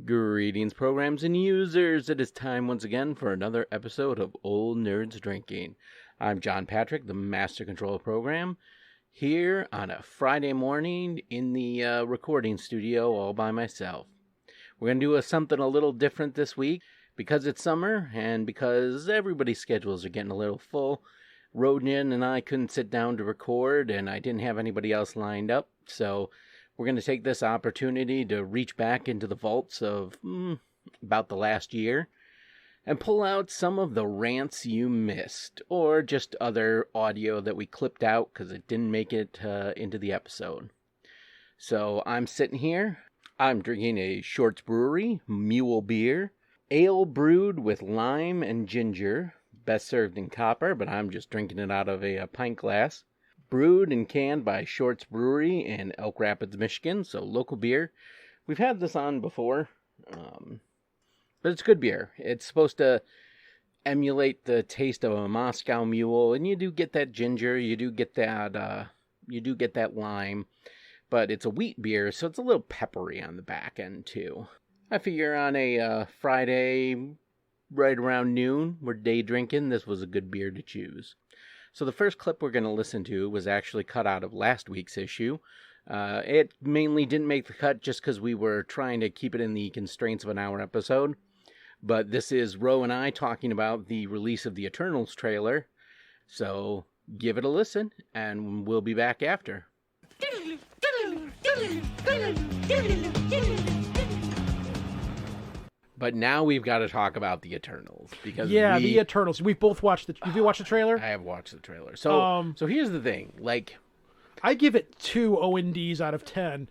Greetings, programs and users. It is time once again for another episode of Old Nerds Drinking. I'm John Patrick, the Master Control Program, here on a Friday morning in the recording studio all by myself. We're going to do something a little different this week because it's summer and because everybody's schedules are getting a little full. Rodin and I couldn't sit down to record, and I didn't have anybody else lined up, so we're going to take this opportunity to reach back into the vaults of about the last year and pull out some of the rants you missed, or just other audio that we clipped out because it didn't make it into the episode. So I'm sitting here. I'm drinking a Shorts Brewery Mule Beer, ale brewed with lime and ginger, best served in copper, but I'm just drinking it out of a pint glass. Brewed and canned by Shorts Brewery in Elk Rapids, Michigan, so local beer. We've had this on before, but it's good beer. It's supposed to emulate the taste of a Moscow Mule, and you do get that ginger, you do get that lime, but it's a wheat beer, so it's a little peppery on the back end too. I figure on a Friday right around noon, we're day drinking, this was a good beer to choose. So the first clip we're going to listen to was actually cut out of last week's issue. It mainly didn't make the cut just because we were trying to keep it in the constraints of an hour episode. But this is Ro and I talking about the release of the Eternals trailer. So give it a listen, and we'll be back after. But now we've got to talk about the Eternals because the Eternals. We've both watched Have you watched the trailer? I have watched the trailer. So here's the thing. Like, I give it 2 ONDs out of 10.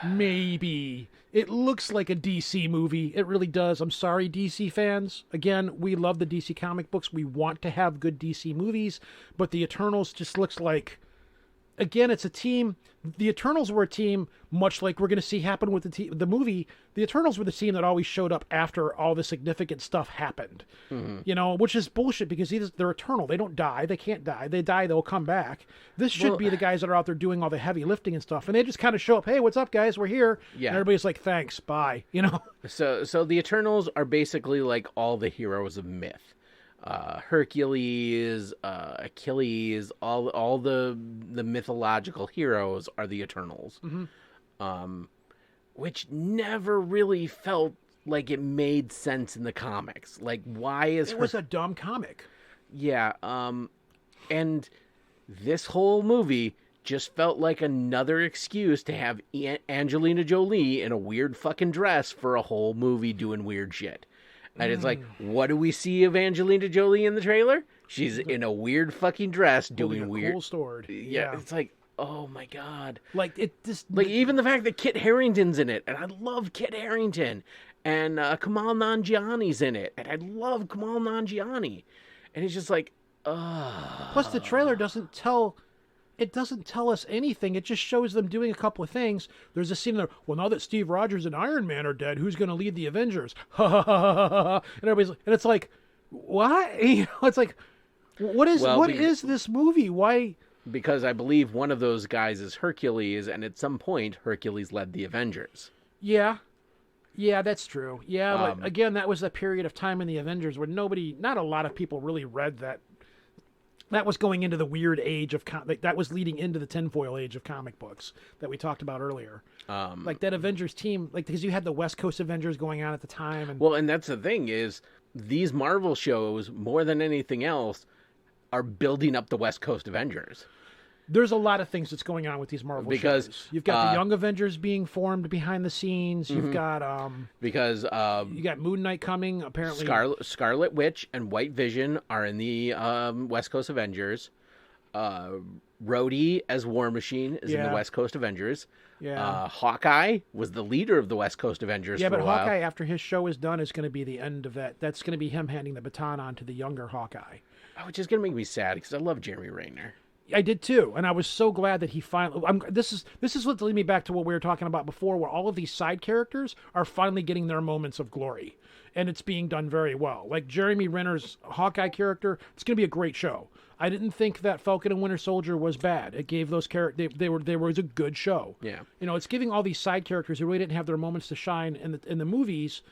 Maybe. It looks like a DC movie. It really does. I'm sorry, DC fans. Again, we love the DC comic books. We want to have good DC movies, but the Eternals just looks like. Again, it's a team. The Eternals were a team, much like we're going to see happen with the movie. The Eternals were the team that always showed up after all the significant stuff happened. Mm-hmm. You know, which is bullshit because they're eternal. They don't die. They can't die. They die, they'll come back. This should be the guys that are out there doing all the heavy lifting and stuff. And they just kind of show up, hey, what's up, guys? We're here. Yeah. And everybody's like, thanks, bye. You know? So the Eternals are basically like all the heroes of myth. Hercules, Achilles, all the mythological heroes are the Eternals. Mm-hmm. Which never really felt like it made sense in the comics. Like, why is it was a dumb comic. Yeah, and this whole movie just felt like another excuse to have Angelina Jolie in a weird fucking dress for a whole movie doing weird shit. And it's like, what do we see of Angelina Jolie in the trailer? She's in a weird fucking dress doing weird. Cool sword. Yeah, it's like, oh my god. Like it just even the fact that Kit Harington's in it, and I love Kit Harington, and Kumail Nanjiani's in it, and I love Kumail Nanjiani, and it's just like, Plus, the trailer doesn't tell us anything. It just shows them doing a couple of things. There's a scene there, well, now that Steve Rogers and Iron Man are dead, who's going to lead the Avengers? Ha ha ha ha ha. And it's like, what? You know, it's like, what is this movie? Why? Because I believe one of those guys is Hercules, and at some point, Hercules led the Avengers. Yeah. Yeah, that's true. Yeah, but again, that was a period of time in the Avengers where not a lot of people really read that. That was going into the weird age of that was leading into the tinfoil age of comic books that we talked about earlier. Like that Avengers team, like because you had the West Coast Avengers going on at the time, and that's the thing is these Marvel shows more than anything else are building up the West Coast Avengers. There's a lot of things that's going on with these Marvel shows. You've got the Young Avengers being formed behind the scenes. You've got you got Moon Knight coming. Apparently, Scarlet Witch and White Vision are in the West Coast Avengers. Rhodey as War Machine is in the West Coast Avengers. Yeah. Hawkeye was the leader of the West Coast Avengers. Yeah, for but a while. Hawkeye, after his show is done, is going to be the end of that. That's going to be him handing the baton on to the younger Hawkeye. Which is going to make me sad because I love Jeremy Renner. I did too, and I was so glad that he finally. This is what leads me back to what we were talking about before, where all of these side characters are finally getting their moments of glory, and it's being done very well. Like Jeremy Renner's Hawkeye character, it's going to be a great show. I didn't think that Falcon and Winter Soldier was bad. It gave those characters they was a good show. Yeah. It's giving all these side characters who really didn't have their moments to shine in the movies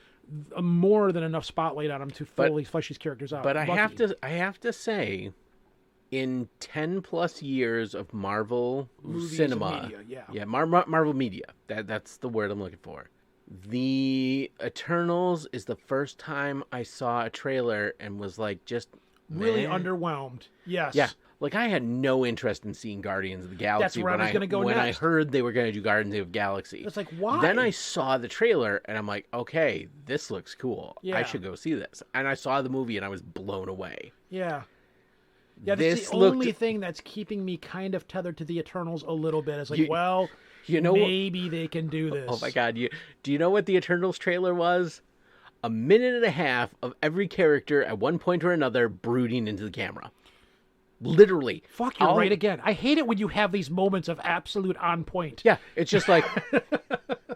more than enough spotlight on them to fully flesh these characters out. But I have to say, in 10 plus years of Marvel Movies cinema, and media, Marvel media, that's the word I'm looking for. The Eternals is the first time I saw a trailer and was like, just really meh. underwhelmed. Yes. Yeah. Like, I had no interest in seeing Guardians of the Galaxy. That's where I was going to go when next. I heard they were going to do Guardians of the Galaxy. It's like, why? Then I saw the trailer, and I'm like, okay, this looks cool. Yeah. I should go see this. And I saw the movie, and I was blown away. Yeah. Yeah, that's This the looked- only thing that's keeping me kind of tethered to the Eternals a little bit. It's like, You know, maybe they can do this. oh my God, do you know what the Eternals trailer was? A minute and a half of every character at one point or another brooding into the camera. Literally. Fuck, you're right again. I hate it when you have these moments of absolute on point. Yeah, it's just like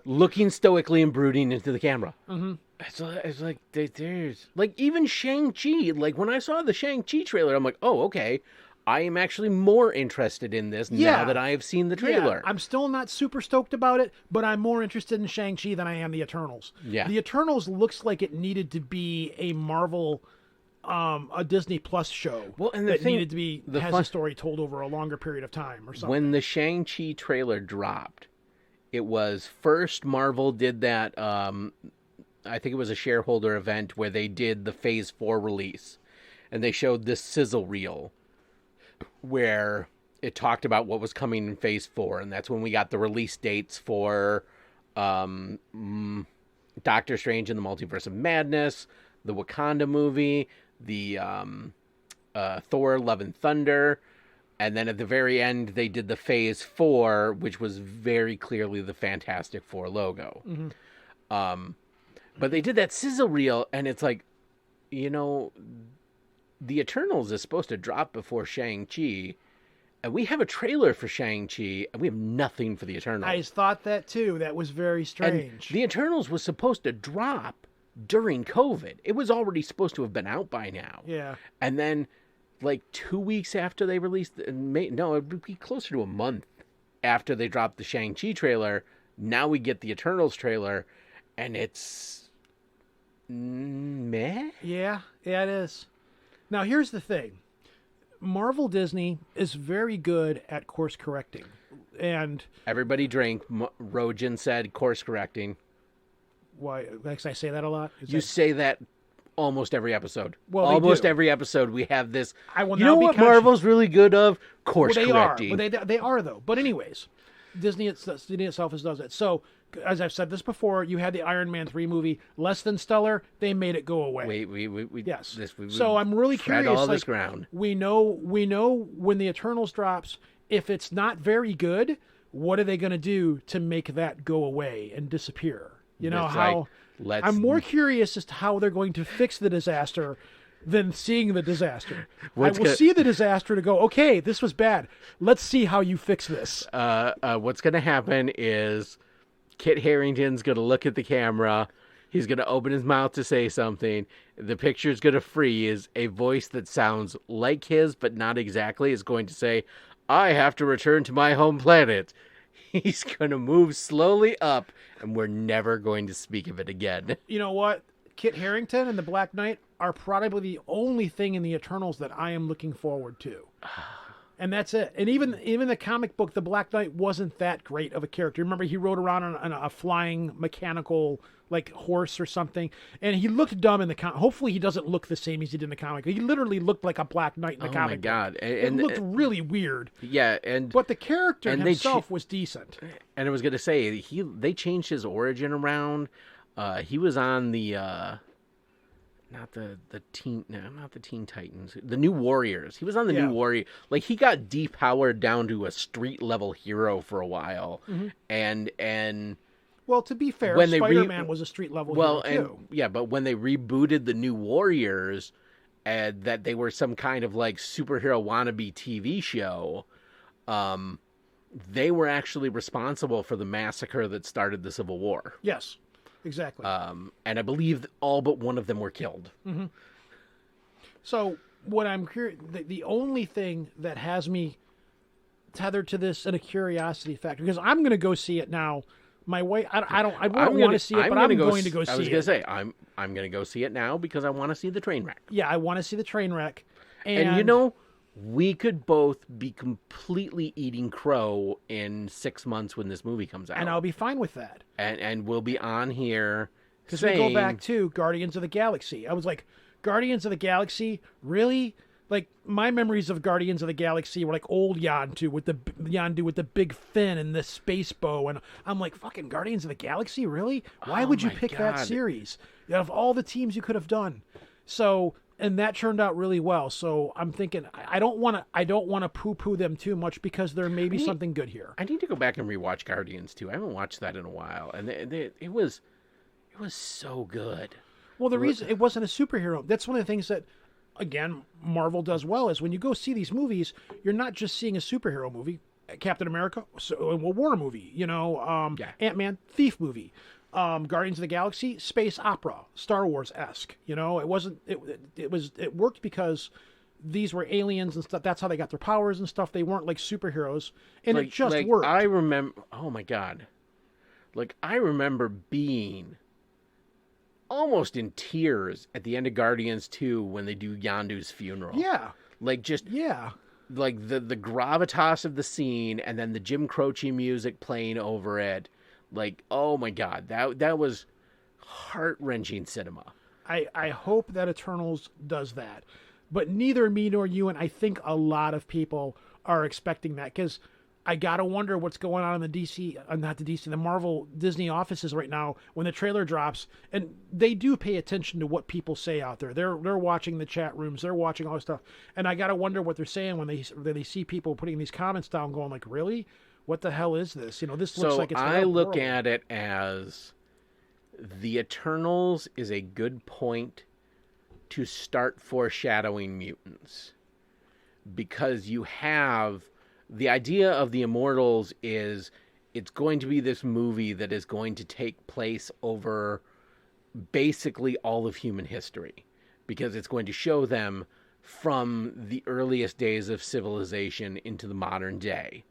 looking stoically and brooding into the camera. Mm-hmm. It's like, there's... Like, even Shang-Chi, like, when I saw the Shang-Chi trailer, I'm like, oh, okay, I am actually more interested in this now that I have seen the trailer. Yeah, I'm still not super stoked about it, but I'm more interested in Shang-Chi than I am the Eternals. Yeah. The Eternals looks like it needed to be a Marvel... a Disney Plus show. Well, and the that thing, needed to be a story told over a longer period of time or something. When the Shang-Chi trailer dropped, it was first Marvel did that, I think it was a shareholder event where they did the Phase 4 release. And they showed this sizzle reel where it talked about what was coming in Phase 4. And that's when we got the release dates for Doctor Strange and the Multiverse of Madness, the Wakanda movie, the Thor Love and Thunder, and then at the very end they did the Phase 4, which was very clearly the Fantastic Four logo. Mm-hmm. But they did that sizzle reel, and it's like, the Eternals is supposed to drop before Shang-Chi, and we have a trailer for Shang-Chi, and we have nothing for the Eternals. I thought that too. That was very strange. And the Eternals was supposed to drop during COVID. It was already supposed to have been out by now. Yeah. And then, like, 2 weeks after they released... it would be closer to a month after they dropped the Shang-Chi trailer. Now we get the Eternals trailer, and it's... meh? Yeah, it is. Now, here's the thing. Marvel Disney is very good at course correcting. And... Everybody drink. Rojan said course correcting. Why? Because I say that a lot? Say that almost every episode. Well, almost every episode we have this. I will you now know be what Marvel's really good of? Course correcting. They are, though. But anyways, Disney itself does it. So, as I've said this before, you had the Iron Man 3 movie, less than stellar. They made it go away. We yes. We so I'm really curious. All this ground. We know when the Eternals drops, if it's not very good, what are they going to do to make that go away and disappear? I'm more curious as to how they're going to fix the disaster than seeing the disaster. I will see the disaster to go, okay, this was bad. Let's see how you fix this. What's going to happen is Kit Harington's going to look at the camera. He's going to open his mouth to say something. The picture's going to freeze. A voice that sounds like his, but not exactly, is going to say, I have to return to my home planet. He's going to move slowly up, and we're never going to speak of it again. You know what? Kit Harington and the Black Knight are probably the only thing in the Eternals that I am looking forward to. And that's it. And even the comic book, the Black Knight wasn't that great of a character. Remember, he rode around on a flying mechanical horse or something, and he looked dumb in the comic. Hopefully, he doesn't look the same as he did in the comic. He literally looked like a Black Knight in the comic. Oh my God! It looked really weird. Yeah, but the character himself was decent. And I was gonna say they changed his origin around. He was on the not the Teen Titans, the New Warriors. He was on the New Warrior. Like, he got depowered down to a street level hero for a while, and. Well, to be fair, Spider-Man was a street level hero too. But when they rebooted the New Warriors, and that they were some kind of superhero wannabe TV show, they were actually responsible for the massacre that started the Civil War. Yes, exactly. And I believe all but one of them were killed. Mm-hmm. So what I'm curious, the only thing that has me tethered to this in a curiosity factor, because I'm going to go see it now. My wife, I wouldn't want to see it, but I'm going to go see it. I was going to say, I'm going to go see it now because I want to see the train wreck. Yeah, I want to see the train wreck. And you know, we could both be completely eating crow in 6 months when this movie comes out. And I'll be fine with that. And we'll be on here because we go back to Guardians of the Galaxy. I was like, Guardians of the Galaxy? Really? Like, my memories of Guardians of the Galaxy were like old Yondu with the big fin and the space bow. And I'm like, fucking Guardians of the Galaxy? Really? Why would you pick that series? Out of all the teams you could have done. So, and that turned out really well. So I'm thinking, I don't want to poo-poo them too much because there may be something good here. I need to go back and rewatch Guardians too. I haven't watched that in a while. And it was so good. Well, the reason it wasn't a superhero, that's one of the things that, again, Marvel does well, is when you go see these movies, you're not just seeing a superhero movie, Captain America, a war movie, Ant-Man, thief movie, Guardians of the Galaxy, space opera, Star Wars-esque. It worked because these were aliens and stuff. That's how they got their powers and stuff. They weren't like superheroes, and it just worked. I remember, oh my God, I remember being almost in tears at the end of Guardians 2 when they do Yondu's funeral. Yeah. The gravitas of the scene and then the Jim Croce music playing over it. Oh my God, that was heart-wrenching cinema. I hope that Eternals does that. But neither me nor you, and I think a lot of people are expecting that, because I gotta wonder what's going on in the Marvel Disney offices right now when the trailer drops, and they do pay attention to what people say out there. They're watching the chat rooms, they're watching all this stuff, and I gotta wonder what they're saying when they see people putting these comments down, going like, "Really? What the hell is this? This looks like it's." I look at it as the Eternals is a good point to start foreshadowing mutants, because you have. The idea of the Immortals is it's going to be this movie that is going to take place over basically all of human history, because it's going to show them from the earliest days of civilization into the modern day.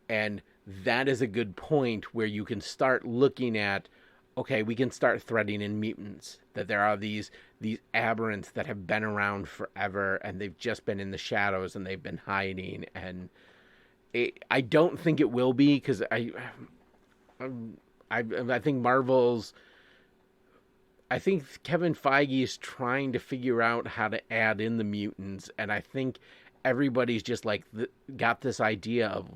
And that is a good point where you can start looking at, okay, we can start threading in mutants, that there are these aberrants that have been around forever and they've just been in the shadows and they've been hiding. And I don't think it will be, because I think I think Kevin Feige is trying to figure out how to add in the mutants, and I think everybody's just got this idea of,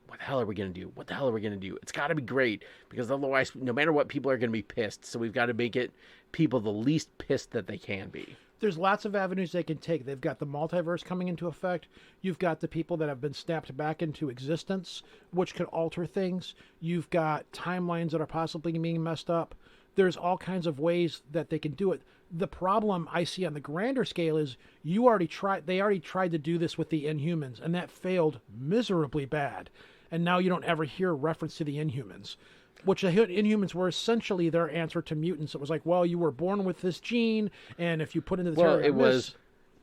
what the hell are we going to do? What the hell are we going to do? It's got to be great, because otherwise, no matter what, people are going to be pissed. So we've got to make it people the least pissed that they can be. There's lots of avenues they can take. They've got the multiverse coming into effect. You've got the people that have been snapped back into existence, which could alter things. You've got timelines that are possibly being messed up. There's all kinds of ways that they can do it. The problem I see on the grander scale is they already tried to do this with the Inhumans, and that failed miserably bad. And now you don't ever hear reference to the Inhumans, which the Inhumans were essentially their answer to mutants. It was like, well, you were born with this gene, and if you put into the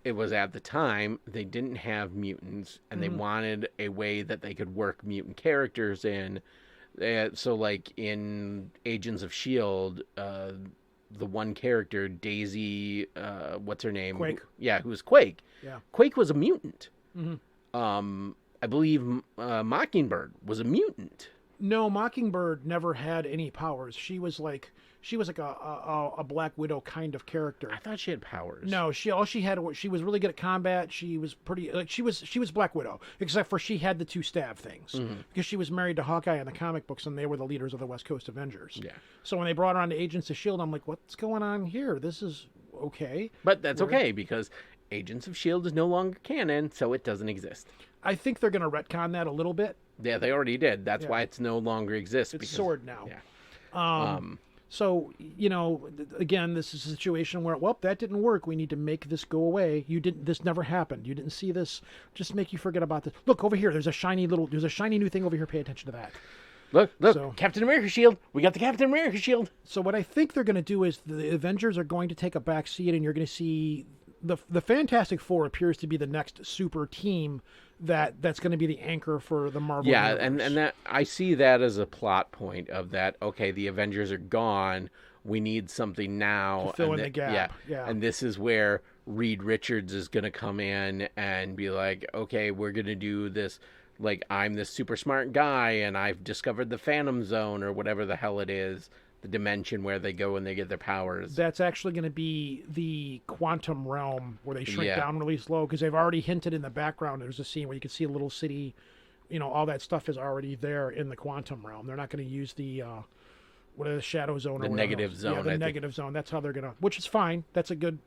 it was at the time they didn't have mutants, and they wanted a way that they could work mutant characters in. So in Agents of S.H.I.E.L.D., the one character, Daisy, what's her name? Quake. Who was Quake. Yeah. Quake was a mutant. Mm-hmm. I believe Mockingbird was a mutant. No, Mockingbird never had any powers. She was like a Black Widow kind of character. I thought she had powers. No, she was really good at combat. She was pretty she was Black Widow, except for she had the 2 stab things, because she was married to Hawkeye in the comic books, and they were the leaders of the West Coast Avengers. Yeah. So when they brought her on to Agents of S.H.I.E.L.D., I'm like, what's going on here? This is okay. But that's okay, because Agents of S.H.I.E.L.D. is no longer canon, so it doesn't exist. I think they're going to retcon that a little bit. Yeah, they already did. That's why it's no longer exists. It's Sword now. Yeah. So, again, this is a situation where, well, that didn't work. We need to make this go away. This never happened. You didn't see this. Just make you forget about this. Look over here. There's a shiny new thing over here. Pay attention to that. Look, Captain America shield. We got the Captain America shield. So what I think they're going to do is the Avengers are going to take a back seat, and you're going to see the Fantastic Four appears to be the next super team that's going to be the anchor for the Marvel Yeah, universe. and that I see that as a plot point of that. Okay, the Avengers are gone. We need something now To fill and in the gap. Yeah. and this is where Reed Richards is going to come in and be like, okay, we're going to do this. Like, I'm this super smart guy, and I've discovered the Phantom Zone or whatever the hell it is, the dimension where they go and they get their powers. That's actually going to be the quantum realm where they shrink Yeah. down really slow, because they've already hinted in the background. There's a scene where you can see a little city. All that stuff is already there in the quantum realm. They're not going to use the shadow zone, or The whatever. negative zone, Yeah, the I think. negative zone. That's how they're gonna. Which is fine. That's a good.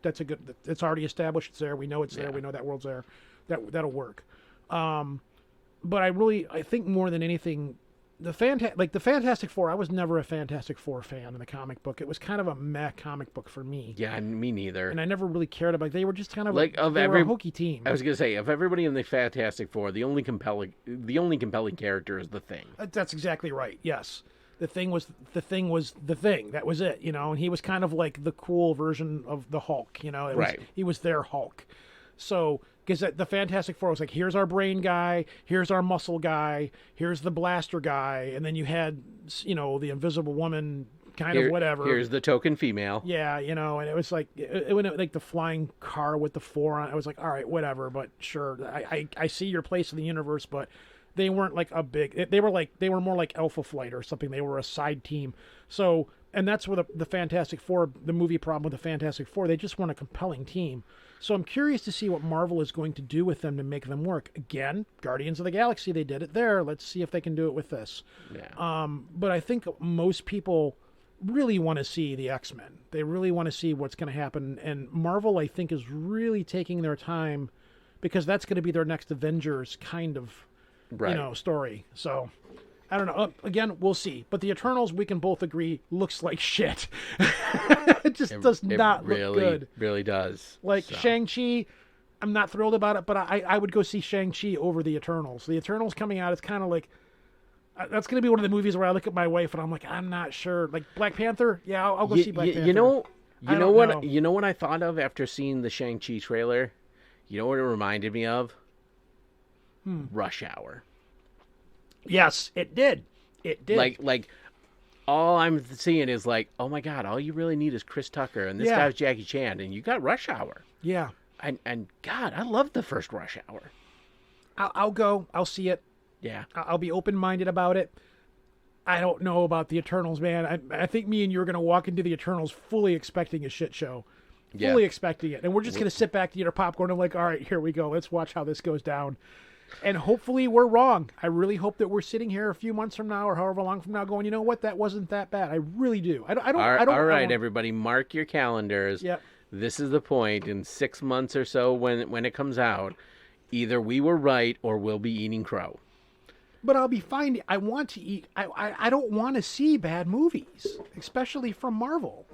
It's already established. It's there. We know it's there. Yeah. We know that world's there. That'll work. But I think more than anything, the Fantastic Four. I was never a Fantastic Four fan in the comic book. It was kind of a meh comic book for me. Yeah, me neither. And I never really cared about. They were just kind of Like, of they were every- a hokey team. I was gonna say, of everybody in the Fantastic Four, the only compelling character is the Thing. That's exactly right. Yes. The thing was the thing. That was it, and he was kind of like the cool version of the Hulk, Right. He was their Hulk. So, because the Fantastic Four was like, here's our brain guy, here's our muscle guy, here's the blaster guy, and then you had, the Invisible Woman kind of whatever. Here's the token female. Yeah, and it was like it went like the flying car with the four on. I was like, all right, whatever, but sure, I see your place in the universe, but they weren't like a big. They were more like Alpha Flight or something. They were a side team. So, and that's where the Fantastic Four, the movie problem with the Fantastic Four, they just weren't a compelling team. So I'm curious to see what Marvel is going to do with them to make them work. Again, Guardians of the Galaxy, they did it there. Let's see if they can do it with this. Yeah. But I think most people really want to see the X-Men. They really want to see what's going to happen. And Marvel, I think, is really taking their time, because that's going to be their next Avengers kind of, Right. story. So, I don't know. Again, we'll see. But the Eternals, we can both agree, looks like shit. It just does not look good. Really does. Like, So. Shang-Chi, I'm not thrilled about it, but I would go see Shang-Chi over the Eternals. The Eternals coming out, it's kind of like, that's going to be one of the movies where I look at my wife and I'm like, I'm not sure. Like, Black Panther? Yeah, I'll go see Black Panther. You know what? know. You know what I thought of after seeing the Shang-Chi trailer? You know what it reminded me of? Rush Hour. Yes, it did. It did. Like all I'm seeing is like, oh my God, all you really need is Chris Tucker and this Yeah. guy's Jackie Chan, and you got Rush Hour. yeah. And God, I love the first Rush Hour. I'll go. I'll see it. Yeah. I'll be open-minded about it. I don't know about the Eternals, man. I think me and you are going to walk into the Eternals fully expecting a shit show. Yeah. Fully expecting it. And we're just going to sit back to eat our popcorn and like, all right, here we go. Let's watch how this goes down. And hopefully we're wrong. I really hope that we're sitting here a few months from now or however long from now going, you know what? That wasn't that bad. I really do. I don't. All right, everybody, mark your calendars. Yep. This is the point. In 6 months or so, when it comes out, either we were right or we'll be eating crow. But I'll be fine. I want to eat. I don't want to see bad movies, especially from Marvel.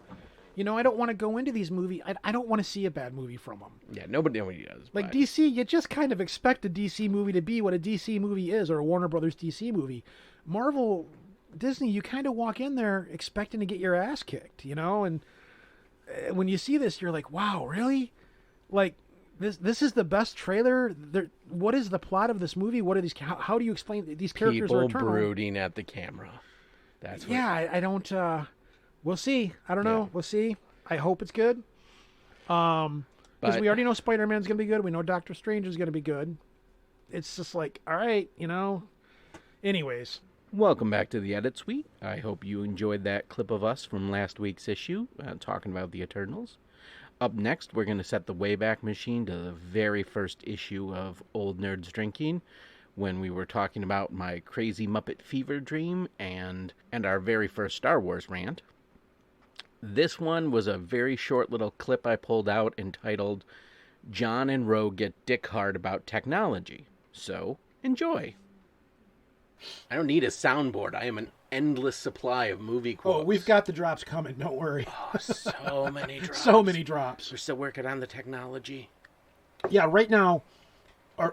I don't want to go into these movies. I don't want to see a bad movie from them. Yeah, nobody does. Like but- DC, you just kind of expect a DC movie to be what a DC movie is, or a Warner Brothers DC movie. Marvel, Disney, you kind of walk in there expecting to get your ass kicked, and when you see this, you're like, wow, really? Like, this is the best trailer? What is the plot of this movie? What are these? How do you explain these characters are People eternal? brooding at the camera. That's what Yeah, I don't. We'll see. I don't know. Yeah. We'll see. I hope it's good. Because But- we already know Spider-Man's gonna be good. We know Doctor Strange is gonna be good. It's just like, all right, Anyways, Welcome back to the Edit Suite. I hope you enjoyed that clip of us from last week's issue, talking about the Eternals. Up next, we're going to set the Wayback Machine to the very first issue of Old Nerds Drinking, when we were talking about my crazy Muppet fever dream and our very first Star Wars rant. This one was a very short little clip I pulled out entitled, John and Ro Get Dick Hard About Technology. So, enjoy. I don't need a soundboard. I am an endless supply of movie quotes. oh, we've got the drops coming. Don't worry. So many drops. So many drops. We're still working on the technology. Yeah, right now,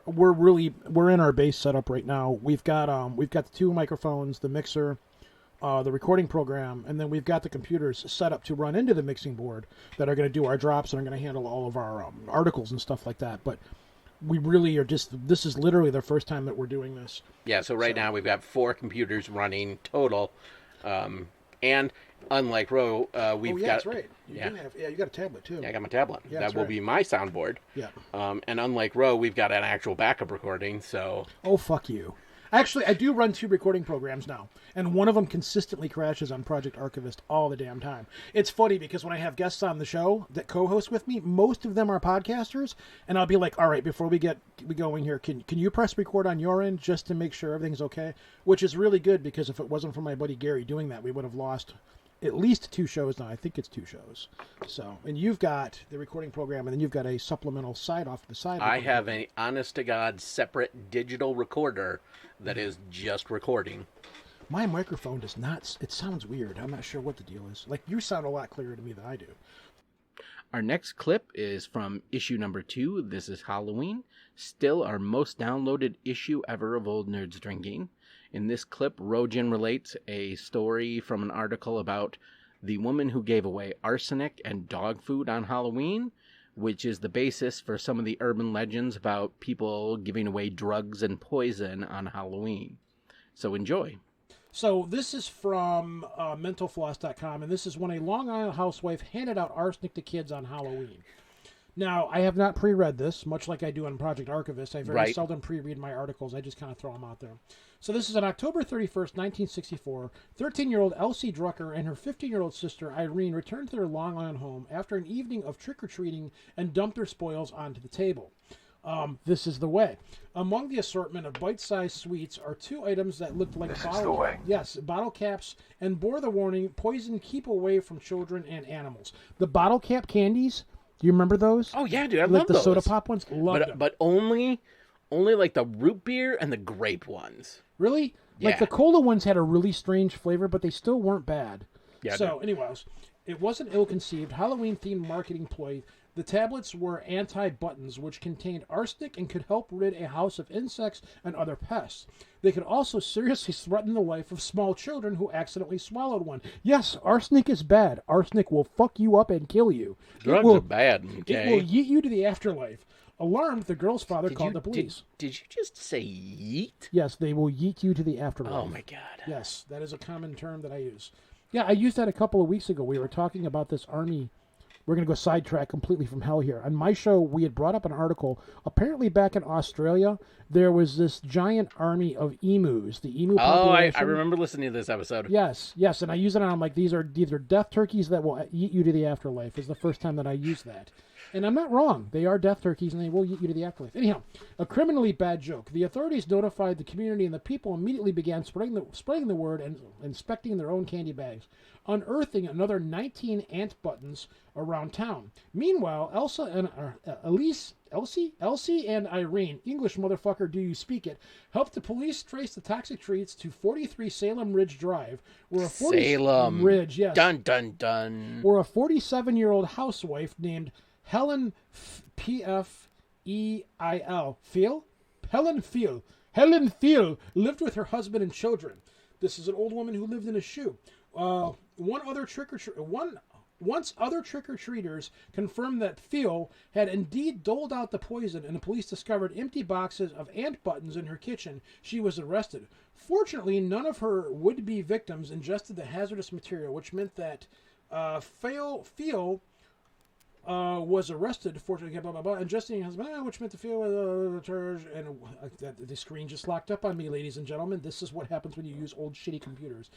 we're in our base setup right now. We've got the two microphones, the mixer, the recording program, and then we've got the computers set up to run into the mixing board that are going to do our drops and are going to handle all of our articles and stuff like that. But we really are this is literally the first time that we're doing this. Yeah, so now we've got 4 computers running total. And unlike Ro, we've got... that's right. You got a tablet too. Yeah, I got my tablet. Yeah, that will be my soundboard. Yeah. And unlike Ro, we've got an actual backup recording, so... Oh, fuck you. Actually, I do run 2 recording programs now, and one of them consistently crashes on Project Archivist all the damn time. It's funny because when I have guests on the show that co-host with me, most of them are podcasters, and I'll be like, all right, before we get going here, can you press record on your end just to make sure everything's okay? Which is really good, because if it wasn't for my buddy Gary doing that, we would have lost at least 2 shows now. I think it's 2 shows. So, and you've got the recording program, and then you've got a supplemental side off to the side. I have an honest-to-God separate digital recorder that is just recording. My microphone does not... It sounds weird. I'm not sure what the deal is. Like, you sound a lot clearer to me than I do. Our next clip is from issue number 2. This is Halloween. Still our most downloaded issue ever of Old Nerds Drinking. In this clip, Rojin relates a story from an article about the woman who gave away arsenic and dog food on Halloween, which is the basis for some of the urban legends about people giving away drugs and poison on Halloween. So enjoy. So this is from mentalfloss.com, and this is when a Long Island housewife handed out arsenic to kids on Halloween. Now, I have not pre-read this, much like I do on Project Archivist. I very seldom pre-read my articles. I just kind of throw them out there. So this is on October 31st, 1964. 13-year-old Elsie Drucker and her 15-year-old sister Irene returned to their Long Island home after an evening of trick-or-treating and dumped their spoils onto the table. This is the way. Among the assortment of bite-sized sweets are 2 items that looked like bottle caps and bore the warning, poison, keep away from children and animals. The bottle cap candies... Do you remember those? Oh, yeah, dude. I love those. The soda pop ones? Love them. But only like the root beer and the grape ones. Really? Yeah. Like the cola ones had a really strange flavor, but they still weren't bad. Yeah. So, anyways, it wasn't ill-conceived Halloween-themed marketing ploy. The tablets were anti-buttons, which contained arsenic and could help rid a house of insects and other pests. They could also seriously threaten the life of small children who accidentally swallowed one. Yes, arsenic is bad. Arsenic will fuck you up and kill you. Drugs are bad, okay? It will yeet you to the afterlife. Alarmed, the girl's father called the police. Did you just say yeet? Yes, they will yeet you to the afterlife. Oh, my God. Yes, that is a common term that I use. Yeah, I used that a couple of weeks ago. We were talking about this army. We're going to go sidetrack completely from hell here. On my show, we had brought up an article. Apparently back in Australia, there was this giant army of emus. The emu population. I remember listening to this episode. Yes. And I use it on, like, these are death turkeys that will eat you to the afterlife. Is the first time that I used that. And I'm not wrong. They are death turkeys, and they will eat you to the afterlife. Anyhow, a criminally bad joke. The authorities notified the community, and the people immediately began spreading the word and inspecting their own candy bags, unearthing another 19 ant buttons around town. Meanwhile, Elsie and Irene, English motherfucker, do you speak it, helped the police trace the toxic treats to 43 Salem Ridge Drive, where a Salem Ridge, yes, dun dun dun, where a 47-year-old housewife named Helen Helen Feel lived with her husband and children. This is an old woman who lived in a shoe. Once other trick-or-treaters confirmed that Phil had indeed doled out the poison and the police discovered empty boxes of ant buttons in her kitchen, she was arrested. Fortunately, none of her would-be victims ingested the hazardous material, which meant that Phil was arrested for ingesting husband, which meant the Phil was charged. And the screen just locked up on me, ladies and gentlemen. This is what happens when you use old shitty computers.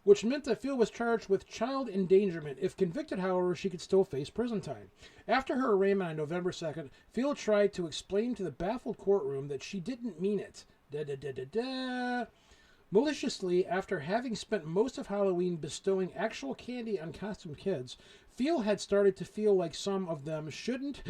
Which meant that Phil was charged with child endangerment. If convicted, however, she could still face prison time. After her arraignment on November 2nd, Phil tried to explain to the baffled courtroom that she didn't mean it. Maliciously, after having spent most of Halloween bestowing actual candy on costumed kids, Phil had started to feel like some of them should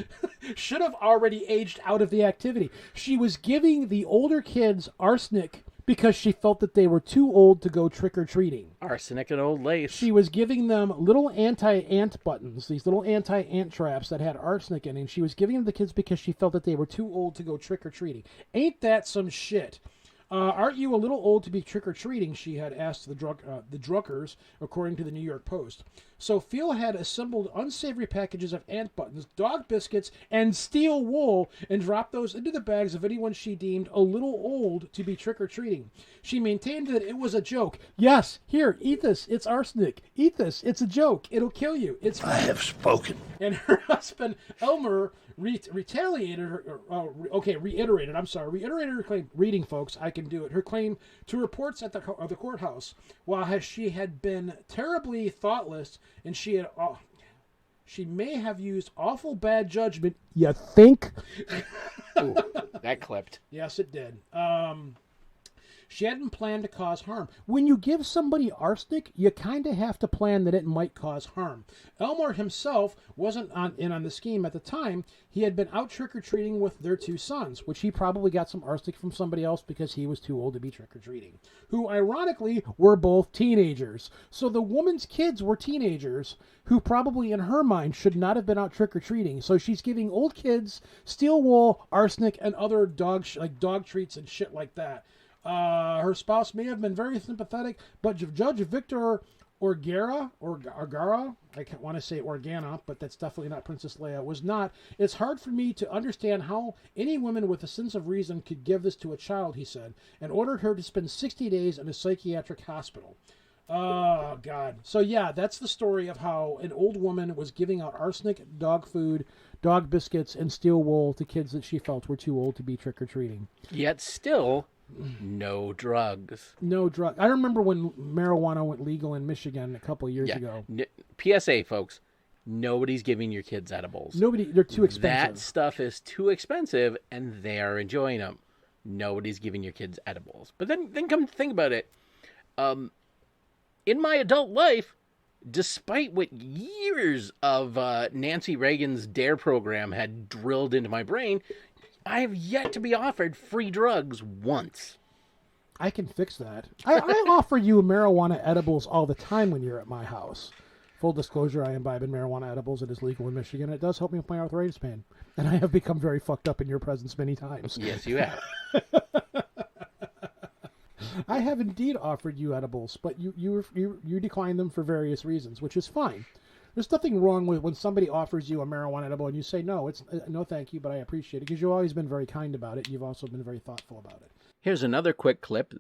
have already aged out of the activity. She was giving the older kids arsenic because she felt that they were too old to go trick-or-treating. Arsenic and old lace. She was giving them little anti-ant buttons, these little anti-ant traps that had arsenic in it, and she was giving them to the kids because she felt that they were too old to go trick-or-treating. Ain't that some shit? Aren't you a little old to be trick-or-treating, she had asked the Druckers, according to the New York Post. So Phil had assembled unsavory packages of ant buttons, dog biscuits, and steel wool and dropped those into the bags of anyone she deemed a little old to be trick-or-treating. She maintained that it was a joke. Yes, here, eat this. It's arsenic. Eat this. It's a joke. It'll kill you. It's I have spoken. And her husband, Elmer, reiterated her claim. Reading, folks, I can do it. Her claim to reports at the courthouse, while she had been terribly thoughtless and she may have used awful bad judgment. You think? Ooh, that clipped. Yes, it did. She hadn't planned to cause harm. When you give somebody arsenic, you kind of have to plan that it might cause harm. Elmer himself wasn't in on the scheme at the time. He had been out trick-or-treating with their 2 sons, which he probably got some arsenic from somebody else because he was too old to be trick-or-treating, who ironically were both teenagers. So the woman's kids were teenagers who probably in her mind should not have been out trick-or-treating. So she's giving old kids steel wool, arsenic, and other dog treats and shit like that. Her spouse may have been very sympathetic, but Judge Victor Orgara, I want to say Organa, but that's definitely not Princess Leia, was not. It's hard for me to understand how any woman with a sense of reason could give this to a child, he said, and ordered her to spend 60 days in a psychiatric hospital. Oh, God. So, yeah, that's the story of how an old woman was giving out arsenic, dog food, dog biscuits, and steel wool to kids that she felt were too old to be trick-or-treating. Yet still, no drugs. No drug. I remember when marijuana went legal in Michigan a couple of years ago. PSA, folks, nobody's giving your kids edibles. They're too expensive. That stuff is too expensive, and they are enjoying them. Nobody's giving your kids edibles. But then come to think about it. In my adult life, despite what years of Nancy Reagan's DARE program had drilled into my brain, I have yet to be offered free drugs once. I can fix that. I offer you marijuana edibles all the time when you're at my house. Full disclosure, I imbibe in marijuana edibles. It is legal in Michigan. It does help me with my arthritis pain. And I have become very fucked up in your presence many times. Yes, you have. I have indeed offered you edibles, but you declined them for various reasons, which is fine. There's nothing wrong with when somebody offers you a marijuana edible and you say no. It's no, thank you, but I appreciate it because you've always been very kind about it. You've also been very thoughtful about it. Here's another quick clip.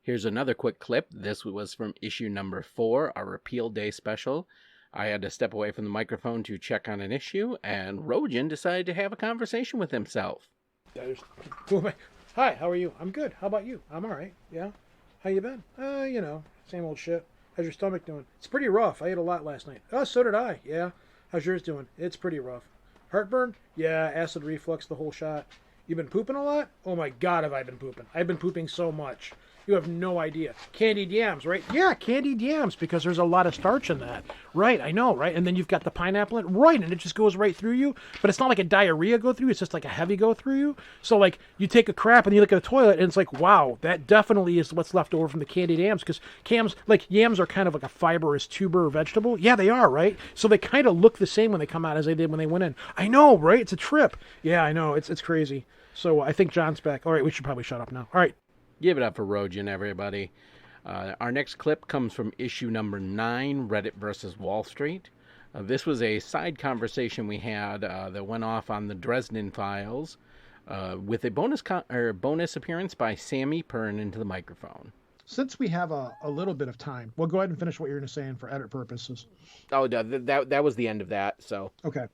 Here's another quick clip. This was from issue number 4, our Repeal Day special. I had to step away from the microphone to check on an issue, and Rojan decided to have a conversation with himself. Hi, how are you? I'm good. How about you? I'm all right. Yeah. How you been? Same old shit. How's your stomach doing? It's pretty rough. I ate a lot last night. Oh, so did I. Yeah. How's yours doing? It's pretty rough. Heartburn? Yeah. Acid reflux, the whole shot. You been pooping a lot? Oh my God, have I been pooping. I've been pooping so much. You have no idea. Candied yams, right? Yeah, candied yams, because there's a lot of starch in that. Right, I know, right? And then you've got the pineapple in it. Right, and it just goes right through you. But it's not like a diarrhea go through. It's just like a heavy go through you. So, like, you take a crap and you look at the toilet, and it's like, wow, that definitely is what's left over from the candied yams. Because yams are kind of like a fibrous tuber or vegetable. Yeah, they are, right? So they kind of look the same when they come out as they did when they went in. I know, right? It's a trip. Yeah, I know. It's crazy. So I think John's back. All right, we should probably shut up now. All right. Give it up for Rojan, everybody. Our next clip comes from issue number 9, Reddit versus Wall Street. This was a side conversation we had that went off on the Dresden Files with a bonus appearance by Sammy Pern into the microphone. Since we have a little bit of time, well, go ahead and finish what you're going to say for edit purposes. Oh, that was the end of that. So okay.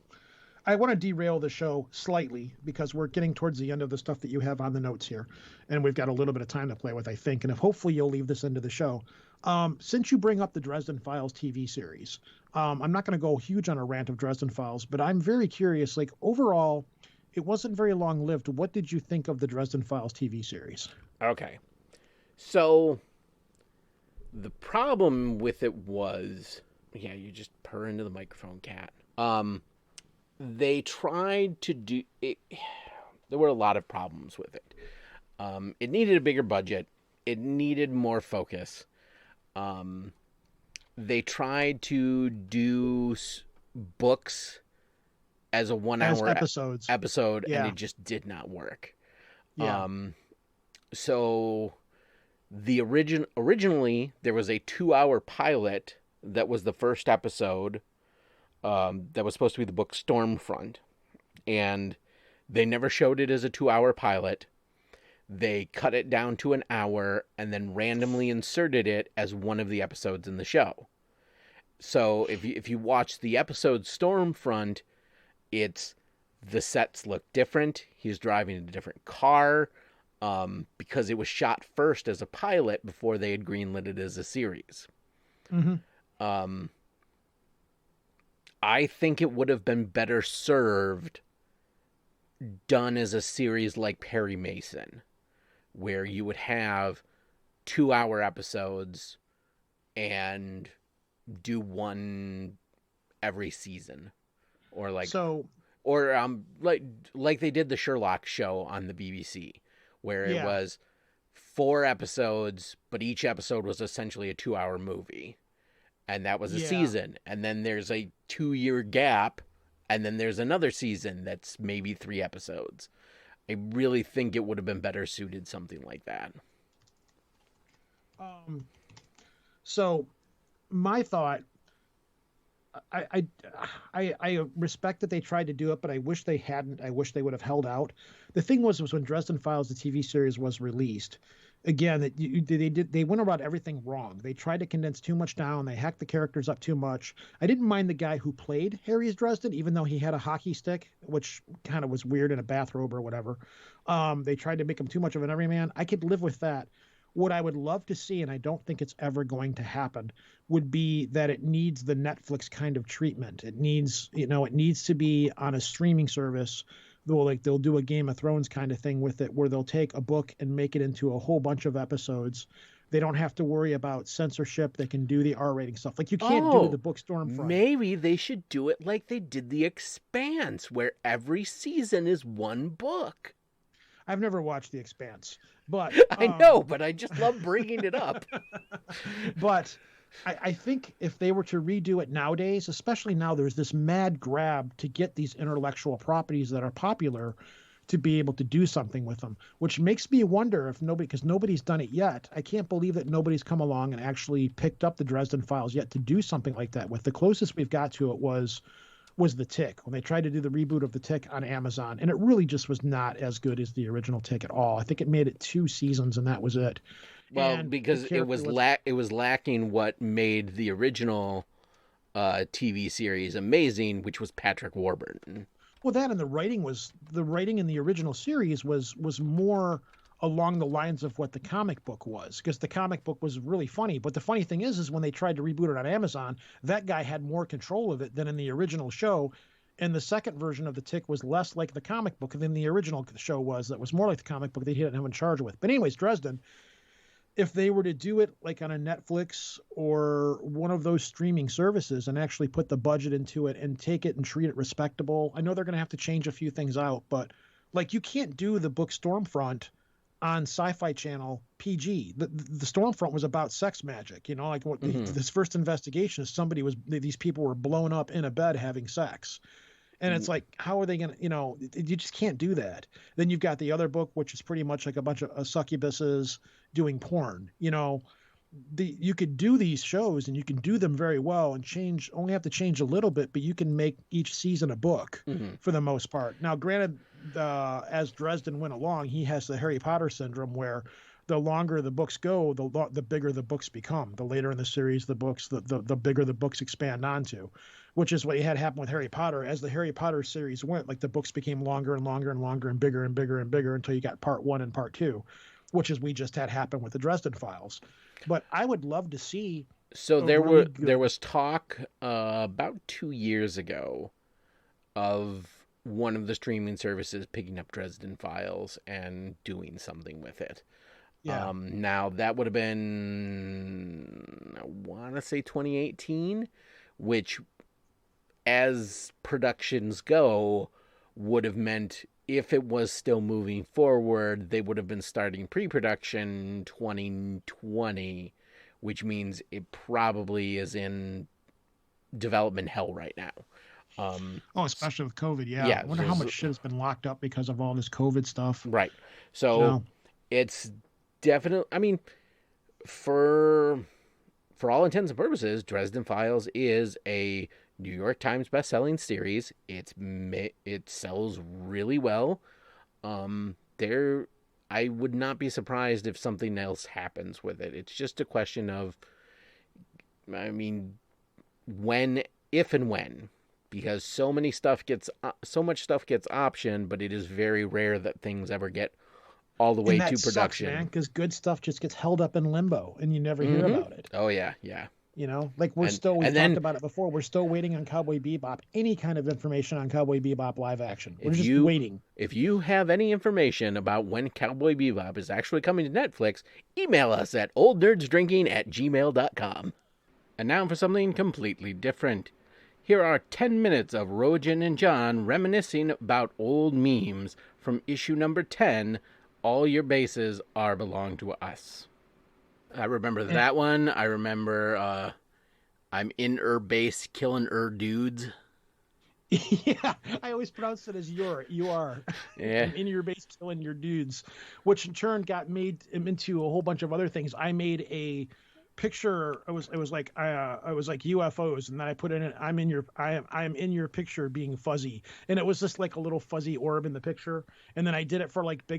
I want to derail the show slightly because we're getting towards the end of the stuff that you have on the notes here. And we've got a little bit of time to play with, I think. And if hopefully you'll leave this into the show. Since you bring up the Dresden Files TV series, I'm not going to go huge on a rant of Dresden Files, but I'm very curious. Like, overall, it wasn't very long-lived. What did you think of the Dresden Files TV series? Okay. So, the problem with it was... Yeah, you just purr into the microphone, cat. They tried to do it. There were a lot of problems with it. It needed a bigger budget. It needed more focus. They tried to do books as a 1 hour episode, yeah. And it just did not work. Yeah. So originally there was a 2-hour pilot that was the first episode, that was supposed to be the book Stormfront, and they never showed it as a 2-hour pilot. They cut it down to an hour and then randomly inserted it as one of the episodes in the show. So if you watch the episode Stormfront, it's the sets look different. He's driving a different car, because it was shot first as a pilot before they had greenlit it as a series. Mm-hmm. I think it would have been better served done as a series like Perry Mason, where you would have 2-hour episodes and do one every season, or like they did the Sherlock show on the BBC, where it was 4 episodes, but each episode was essentially a 2-hour movie, and that was a season. And then there's a 2-year gap, and then there's another season that's maybe 3 episodes. I really think it would have been better suited something like that. So my thought, I respect that they tried to do it, but I wish they hadn't. I wish they would have held out. The thing was when Dresden Files, the TV series, was released, again, they went about everything wrong. They tried to condense too much down. They hacked the characters up too much. I didn't mind the guy who played Harry's Dresden, even though he had a hockey stick, which kind of was weird, in a bathrobe or whatever. They tried to make him too much of an everyman. I could live with that. What I would love to see, and I don't think it's ever going to happen, would be that it needs the Netflix kind of treatment. It needs to be on a streaming service. They'll do a Game of Thrones kind of thing with it, where they'll take a book and make it into a whole bunch of episodes. They don't have to worry about censorship. They can do the R-rating stuff. Like, you can't do the book Stormfront. Maybe they should do it like they did The Expanse, where every season is one book. I've never watched The Expanse, but I know, but I just love bringing it up. But I think if they were to redo it nowadays, especially now, there's this mad grab to get these intellectual properties that are popular to be able to do something with them, which makes me wonder if because nobody's done it yet. I can't believe that nobody's come along and actually picked up the Dresden Files yet to do something like that with. The closest we've got to it was The Tick, when they tried to do the reboot of The Tick on Amazon, and it really just was not as good as the original Tick at all. I think it made it 2 seasons and that was it. Well, because it was lacking what made the original TV series amazing, which was Patrick Warburton. Well, that and the writing in the original series was more along the lines of what the comic book was, because the comic book was really funny. But the funny thing is when they tried to reboot it on Amazon, that guy had more control of it than in the original show. And the second version of The Tick was less like the comic book than the original show was. That was more like the comic book that he didn't have in charge with. But anyways, Dresden, if they were to do it like on a Netflix or one of those streaming services and actually put the budget into it and take it and treat it respectable, I know they're going to have to change a few things out, but like, you can't do the book Stormfront on Sci-Fi Channel PG. The Stormfront was about sex magic, like what this first investigation is these people were blown up in a bed having sex. And it's like, how are they going to, you just can't do that. Then you've got the other book, which is pretty much like a bunch of succubuses doing porn. You could do these shows and you can do them very well and only have to change a little bit, but you can make each season a book for the most part. Now, granted, as Dresden went along, he has the Harry Potter syndrome, where the longer the books go, the bigger the books become. The later in the series, the bigger the books expand onto, which is what had happened with Harry Potter. As the Harry Potter series went, like, the books became longer and longer and longer and bigger and bigger and bigger until you got part 1 and part 2, which is we just had happen with the Dresden Files. But I would love to see. So there was talk about 2 years ago of one of the streaming services picking up Dresden Files and doing something with it. Yeah. Now that would have been, I want to say 2018, which, as productions go, would have meant, if it was still moving forward, they would have been starting pre-production 2020, which means it probably is in development hell right now. Oh, especially with COVID. Yeah. Yeah, I wonder how much shit has been locked up because of all this COVID stuff. right. So No. it's definitely, I mean, for all intents and purposes, Dresden Files is a New York Times best-selling series. It sells really well. There, I would not be surprised if something else happens with it. It's just a question of, I mean, when, if and when, because so much stuff gets optioned, but it is very rare that things ever get all the way And that to sucks, production. man, because good stuff just gets held up in limbo and you never hear about it. Oh yeah, yeah. You know, like we've talked about it before. We're still waiting on Cowboy Bebop. Any kind of information on Cowboy Bebop live action. We're just waiting. If you have any information about when Cowboy Bebop is actually coming to Netflix, email us at oldnerdsdrinking@gmail.com. And now for something completely different. Here are 10 minutes of Rojan and John reminiscing about old memes from issue number 10, All Your Bases Are Belong to Us. I remember that one. I remember I'm in base killing dudes. Yeah, I always pronounce it as you are. Yeah. I'm in your base killing your dudes, which in turn got made into a whole bunch of other things. I made a picture. It was like UFOs, and then I put in it. I am in your picture being fuzzy, and it was just like a little fuzzy orb in the picture. And then I did it for like I'll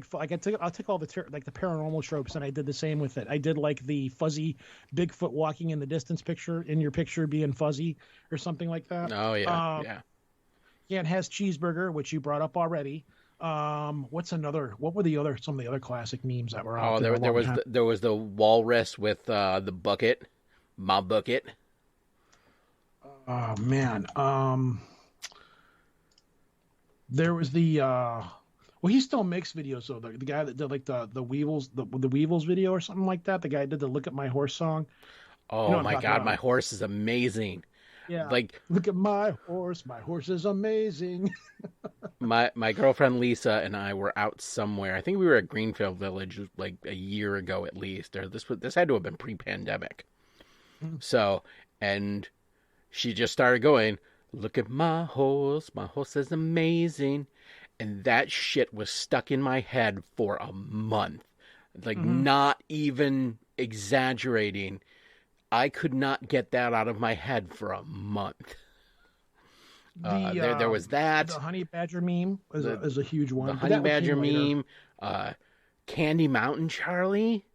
take all the the paranormal tropes, and I did the same with it. I did like the fuzzy Bigfoot walking in the distance picture, in your picture being fuzzy, or something like that. Oh yeah, yeah. Yeah, it has cheeseburger, which you brought up already. What were some of the other classic memes that were out there? There was the walrus with the bucket, my bucket. Oh man. There was the well, he still makes videos though. The guy that did like the Weevils, the Weevils video or something like that. The guy that did the Look at My Horse song. Oh, you know my God, my horse is amazing. Yeah. Like, look at my horse is amazing. my girlfriend Lisa and I were out somewhere. I think we were at Greenfield Village like a year ago at least. Or this had to have been pre-pandemic. So, and she just started going, look at my horse is amazing. And that shit was stuck in my head for a month. Like, not even exaggerating. I could not get that out of my head for a month. There was that. The honey badger meme is a huge one. The honey badger meme. Candy Mountain Charlie.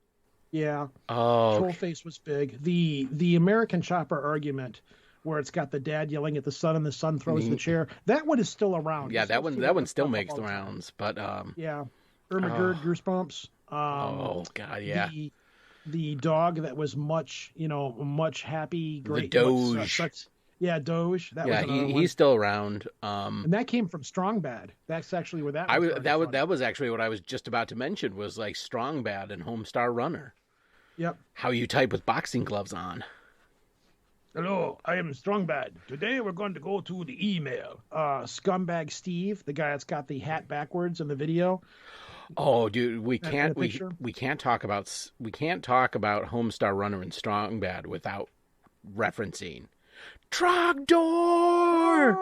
Yeah. Oh. Trollface was big. The American Chopper argument, where it's got the dad yelling at the son and the son throws the chair. That one is still around. Yeah, that one still makes the rounds. But yeah, Ermagerd Goosebumps. Oh God, yeah. The dog that was much happy, great. The Doge. Doge. That was another one. He's still around. And that came from Strong Bad. That's actually where that. That was actually what I was just about to mention. Was like Strong Bad and Homestar Runner. Yep. How you type with boxing gloves on. Hello, I am Strong Bad. Today we're going to go to the email. Scumbag Steve, the guy that's got the hat backwards in the video. Oh, dude, we can't talk about Homestar Runner and Strong Bad without referencing Trogdor,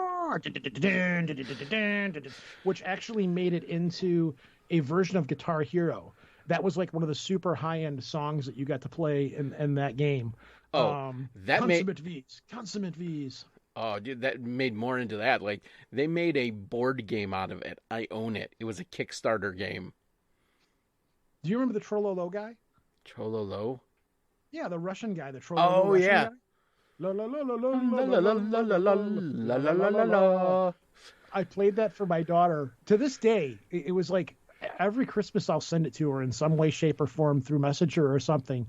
which actually made it into a version of Guitar Hero. That was like one of the super high-end songs that you got to play in that game. Oh, Consummate V's. Oh, dude, that made more into that. Like, they made a board game out of it. I own it. It was a Kickstarter game. Do you remember the Trololo guy? Trololo? Yeah, the Russian guy. The Trololo Russian guy. La la la la la la la la la la la. I played that for my daughter. To this day, it was like every Christmas I'll send it to her in some way, shape, or form through Messenger or something.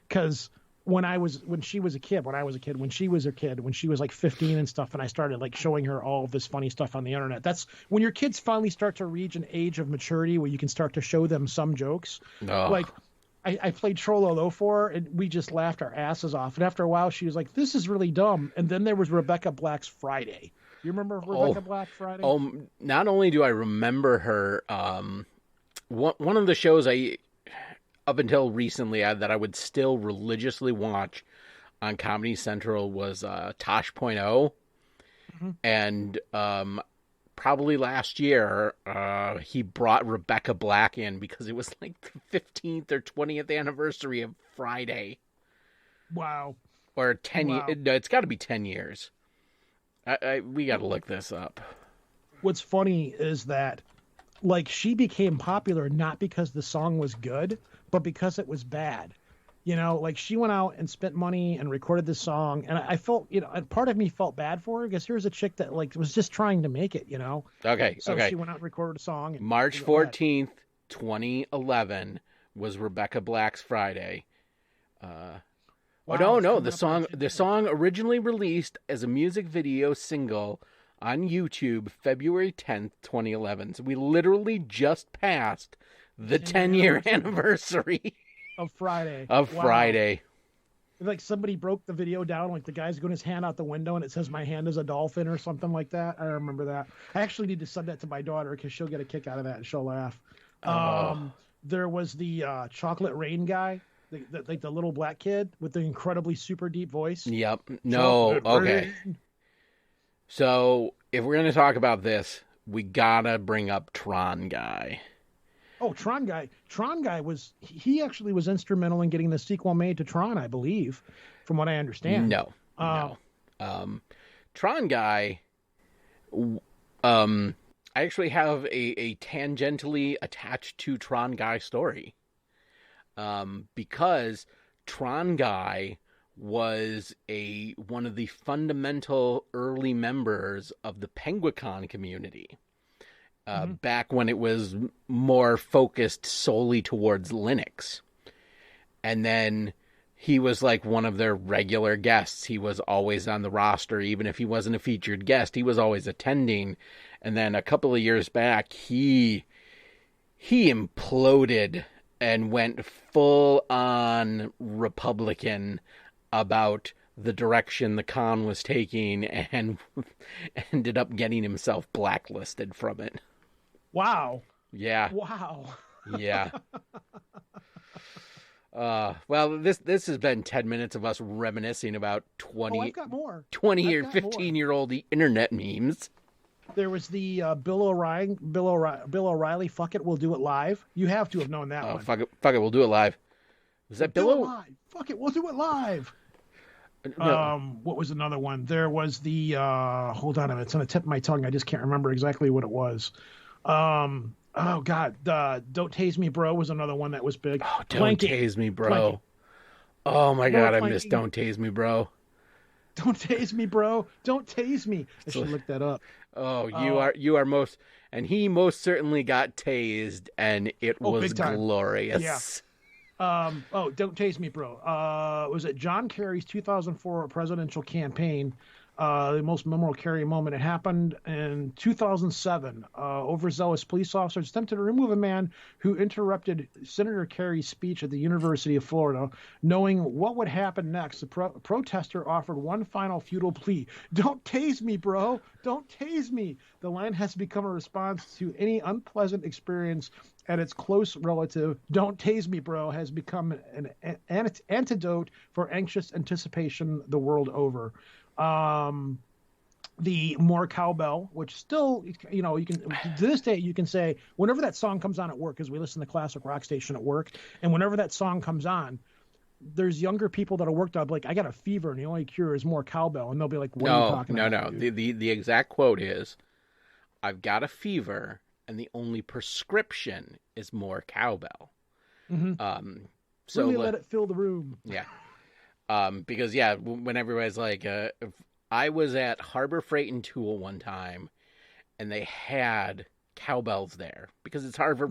Because when she was a kid, when she was like 15 and stuff, and I started like showing her all of this funny stuff on the internet. That's when your kids finally start to reach an age of maturity where you can start to show them some jokes. Oh. Like I played Trollolo for her, and we just laughed our asses off. And after a while, she was like, "This is really dumb." And then there was Rebecca Black's Friday. You remember Rebecca Black Friday? Oh, not only do I remember her, one of the shows up until recently that I would still religiously watch on Comedy Central was Tosh.0. And probably last year, he brought Rebecca Black in because it was like the 15th or 20th anniversary of Friday. Wow. Or 10 Wow. years. No, it's got to be 10 years. We got to look this up. What's funny is that, like, she became popular not because the song was good, but because it was bad. You know, like, she went out and spent money and recorded this song, and I felt, you know, part of me felt bad for her because here's a chick that, like, was just trying to make it, you know. Okay, so she went out and recorded a song. And March 14th, 2011 was Rebecca Black's Friday. Wow, no, the song originally released as a music video single on YouTube February 10th, 2011. So we literally just passed the 10-year anniversary of Friday. Friday. Like, somebody broke the video down, like the guy's got his hand out the window and it says "my hand is a dolphin" or something like that. I remember that. I actually need to send that to my daughter because she'll get a kick out of that and she'll laugh. There was the Chocolate Rain guy, like the little black kid with the incredibly super deep voice. Yep. No. Okay. So if we're gonna talk about this, we gotta bring up Tron Guy. Oh, Tron Guy he actually was instrumental in getting the sequel made to Tron, I believe, from what I understand. No. Tron Guy, I actually have a tangentially attached to Tron Guy story. Because Tron Guy was one of the fundamental early members of the Penguicon community. Back when it was more focused solely towards Linux. And then he was like one of their regular guests. He was always on the roster. Even if he wasn't a featured guest, he was always attending. And then a couple of years back, he imploded and went full on Republican about the direction the con was taking and ended up getting himself blacklisted from it. Wow. Yeah. Wow. Yeah. Well, this has been 10 minutes of us reminiscing about 20 I've got more. 20 or 15-year-old internet memes. There was the Bill O'Reilly, fuck it, we'll do it live. You have to have known that one. Fuck it, we'll do it live. Was that Bill O'Reilly? Fuck it, we'll do it live. No. What was another one? There was the hold on a minute, it's on the tip of my tongue. I just can't remember exactly what it was. Oh God, Don't Tase Me Bro was another one that was big. Oh, Don't Tase Me Bro. Oh my God, I missed Don't Tase Me Bro. Don't tase me, bro. Don't tase me. I should look that up. Oh, you are most, and he most certainly got tased, and it was glorious. Yeah. Don't tase me, bro. Was it John Kerry's 2004 presidential campaign? The most memorable Kerry moment. It happened in 2007. Overzealous police officers attempted to remove a man who interrupted Senator Kerry's speech at the University of Florida. Knowing what would happen next, the protester offered one final futile plea. Don't tase me, bro. Don't tase me. The line has become a response to any unpleasant experience, and its close relative, don't tase me, bro, has become an antidote for anxious anticipation the world over. The More Cowbell, which still, you know, you can, to this day, you can say, whenever that song comes on at work, because we listen to classic rock station at work, and whenever that song comes on, there's younger people that'll work out, like, I got a fever, and the only cure is more cowbell, and they'll be like, what are you talking about? No. The exact quote is, I've got a fever, and the only prescription is more cowbell. Mm-hmm. So really let it fill the room. Yeah. Because when everybody's like, I was at Harbor Freight and Tool one time, and they had cowbells there because it's Harbor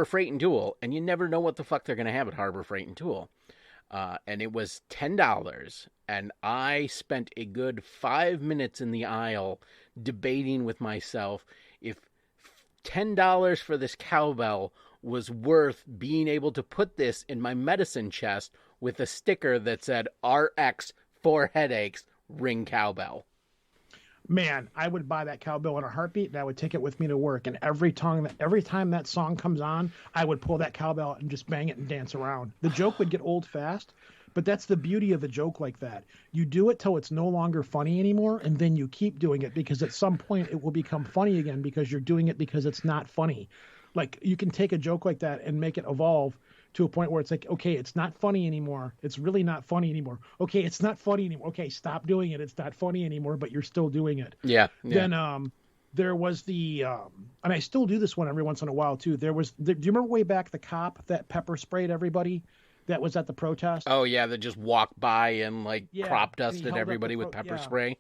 Freight and Tool, and you never know what the fuck they're gonna have at Harbor Freight and Tool. And it was $10, and I spent a good 5 minutes in the aisle debating with myself if $10 for this cowbell was worth being able to put this in my medicine chest with a sticker that said RX for headaches, ring cowbell. Man, I would buy that cowbell in a heartbeat, and I would take it with me to work. And every time that song comes on, I would pull that cowbell and just bang it and dance around. The joke would get old fast, But that's the beauty of a joke like that. You do it till it's no longer funny anymore, and then you keep doing it because at some point it will become funny again because you're doing it because it's not funny. Like you can take a joke like that and make it evolve to a point where it's like, okay, it's not funny anymore. It's really not funny anymore. Okay, it's not funny anymore. Okay, stop doing it. It's not funny anymore, but you're still doing it. Yeah. Then there was the, and I still do this one every once in a while too. Do you remember way back the cop that pepper sprayed everybody that was at the protest? Oh yeah, that just walked by and crop and he dusted held up everybody the with pepper spray.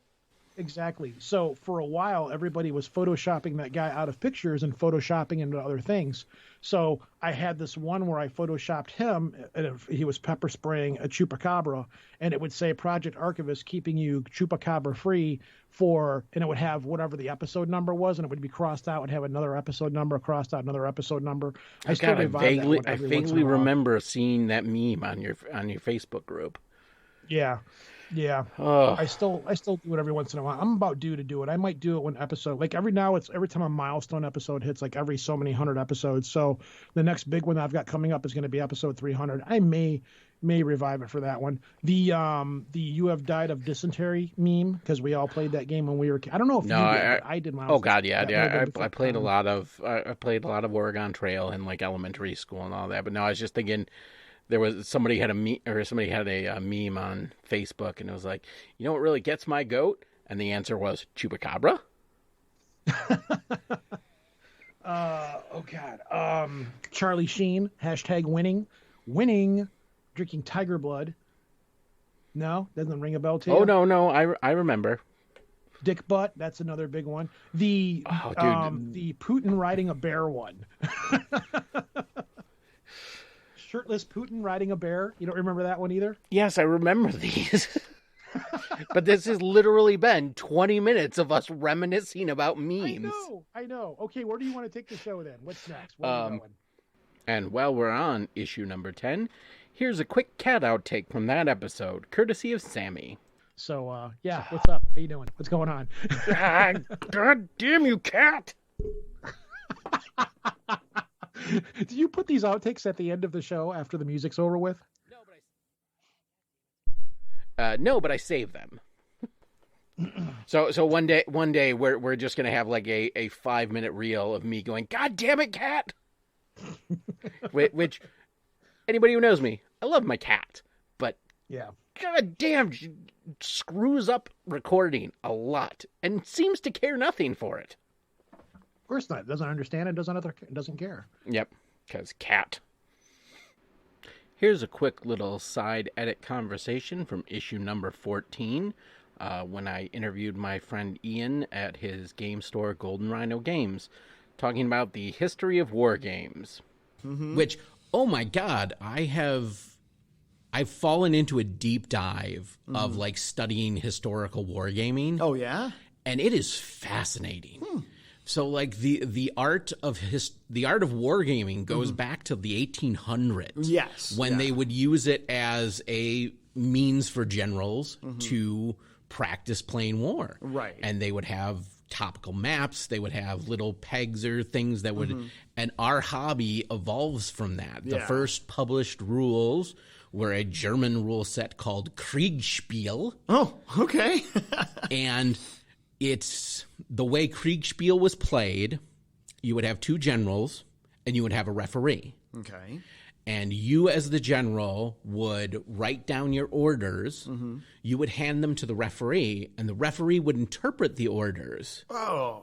Exactly. So for a while, everybody was photoshopping that guy out of pictures and photoshopping into other things. So I had this one where I photoshopped him, and he was pepper spraying a chupacabra, and it would say Project Archivist keeping you chupacabra free and it would have whatever the episode number was, and it would be crossed out and have another episode number crossed out, another episode number. I vaguely remember seeing that meme on your Facebook group. Yeah. Yeah. I still do it every once in a while. I'm about due to do it. I might do it when episode, like every time a milestone episode hits, like every so many 100 episodes. So the next big one that I've got coming up is going to be episode 300. I may revive it for that one. The you have died of dysentery meme, because we all played that game when we were, I don't know if I did. Oh God. Yeah. I played a lot of Oregon Trail in like elementary school and all that. But no, I was just thinking, somebody had a meme on Facebook, and it was like, you know what really gets my goat? And the answer was chupacabra. Oh God. Charlie Sheen, #winning, drinking tiger blood. No, doesn't ring a bell to you? Oh no, I remember. Dick butt, that's another big one. The Putin riding a bear one. Shirtless Putin riding a bear. You don't remember that one either? Yes, I remember these. But this has literally been 20 minutes of us reminiscing about memes. I know. Okay, where do you want to take the show then? What's next? Where are we going? And while we're on issue number 10, here's a quick cat outtake from that episode, courtesy of Sammy. So, what's up? How you doing? What's going on? God damn you, cat! Do you put these outtakes at the end of the show after the music's over with? No, but I save them. So one day we're just gonna have like a 5-minute reel of me going, God damn it, cat! Which anybody who knows me, I love my cat, but God damn, she screws up recording a lot and seems to care nothing for it. Of course not. Doesn't understand it. Doesn't care. Yep, because cat. Here's a quick little side edit conversation from issue number 14, when I interviewed my friend Ian at his game store, Golden Rhino Games, talking about the history of war games. Mm-hmm. Which, oh my God, I've fallen into a deep dive of like studying historical wargaming. Oh yeah, and it is fascinating. So like the art of wargaming goes back to the 1800s. Yes, when they would use it as a means for generals to practice playing war. Right, and they would have topical maps. They would have little pegs or things that would, and our hobby evolves from that. The first published rules were a German rule set called Kriegspiel. Oh, okay. And it's the way Kriegspiel was played. You would have two generals and you would have a referee. Okay. And you as the general would write down your orders. You would hand them to the referee, and the referee would interpret the orders. Oh.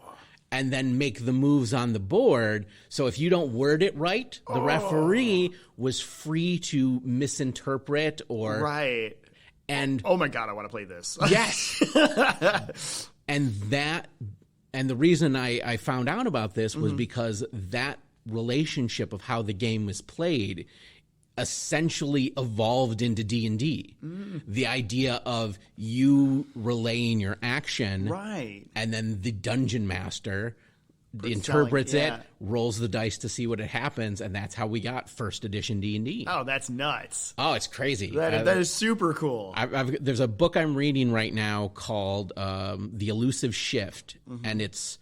And then make the moves on the board. So if you don't word it right, the referee was free to misinterpret or... Right. And oh my God, I want to play this. Yes. And the reason I found out about this was because that relationship of how the game was played essentially evolved into D&D. The idea of you relaying your action, right, and then the dungeon master interprets it, rolls the dice to see what it happens, and that's how we got first edition D&D. Oh, that's nuts. Oh, it's crazy. That is super cool. There's a book I'm reading right now called The Elusive Shift, and it's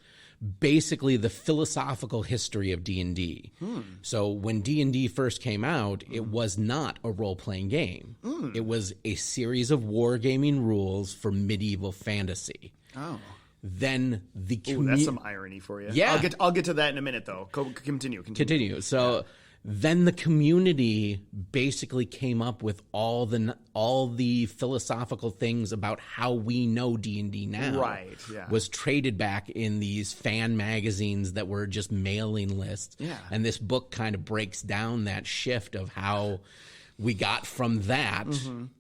basically the philosophical history of D&D. So when D&D first came out, it was not a role-playing game. It was a series of wargaming rules for medieval fantasy. Oh. Then the That's some irony for you. Yeah. I'll get to that in a minute, though. Continue. So then the community basically came up with all the philosophical things about how we know D&D now. Right, yeah. Was traded back in these fan magazines that were just mailing lists. Yeah. And this book kind of breaks down that shift of how we got from that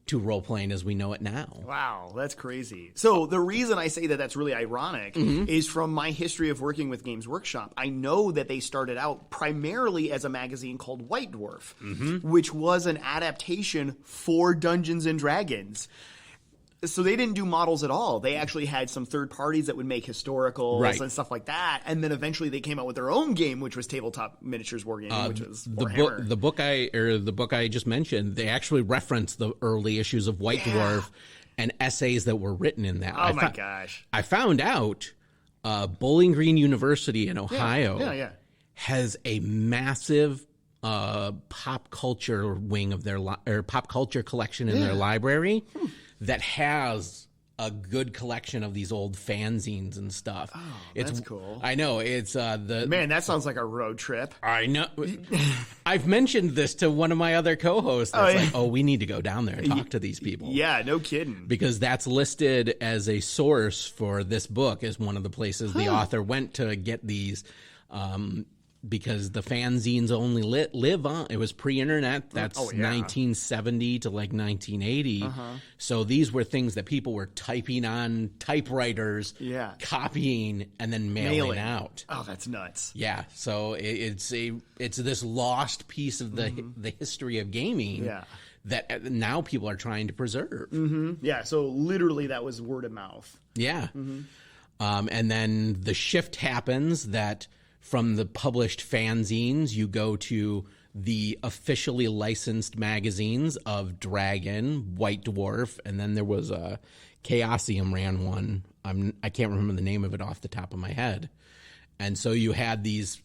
to role-playing as we know it now. Wow, that's crazy. So the reason I say that that's really ironic is from my history of working with Games Workshop. I know that they started out primarily as a magazine called White Dwarf, which was an adaptation for Dungeons & Dragons. So they didn't do models at all. They actually had some third parties that would make historicals and stuff like that. And then eventually they came out with their own game, which was Tabletop Miniatures Wargaming, which was Warhammer. The book I just mentioned, they actually reference the early issues of White Dwarf and essays that were written in that. Oh my gosh. I found out Bowling Green University in Ohio has a massive pop culture wing of their or pop culture collection in their library that has a good collection of these old fanzines and stuff. Oh, that's cool. I know. It's Man, that sounds like a road trip. I know. I've mentioned this to one of my other co-hosts. That's we need to go down there and talk to these people. Yeah, no kidding. Because that's listed as a source for this book as one of the places the author went to get these. Because the fanzines only live on, it was pre-internet. That's 1970 to like 1980. So these were things that people were typing on typewriters, copying, and then mailing out. Oh, that's nuts. Yeah. So it's this lost piece of the history of gaming that now people are trying to preserve. Yeah. So literally, that was word of mouth. Yeah. And then the shift happens that. From the published fanzines, you go to the officially licensed magazines of Dragon, White Dwarf, and then there was a Chaosium ran one. I can't remember the name of it off the top of my head. And so you had these